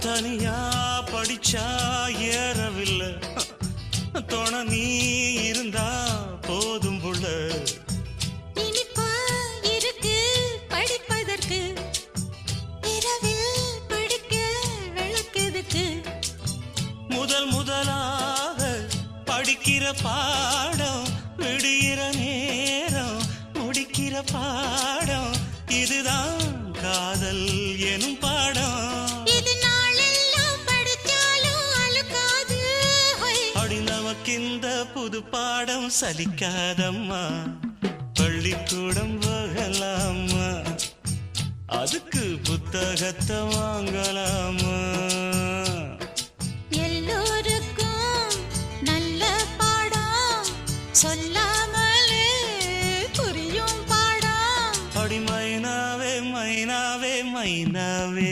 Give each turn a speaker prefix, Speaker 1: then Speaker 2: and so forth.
Speaker 1: தனியா படிச்சா ஏறவில்லை, துணை நீ இருந்தா போதும் புள்ள.
Speaker 2: இனிப்பா இருக்கு படிப்பதற்கு, இரவில் படிக்க விளக்குதுக்கு.
Speaker 1: முதலாக படிக்கிற பாடம், விடுகிற நேரம் முடிக்கிற பாடம், இதுதான் காதல் எனும் பாடம்.
Speaker 2: இது நாளெல்லாம் படிச்சாலும் அழுக்காது.
Speaker 1: அடி நமக்கிந்த புது பாடம் சலிக்காதம்மா, பள்ளிக்கூடம் போகலாமா, அதுக்கு புத்தகத்தை வாங்கலாமா.
Speaker 2: எல்லோருக்கும் நல்ல பாடம், சொல்லாமலே புரியும் பாடம்.
Speaker 1: அடி மைனாவே மைனாவே மைனாவே.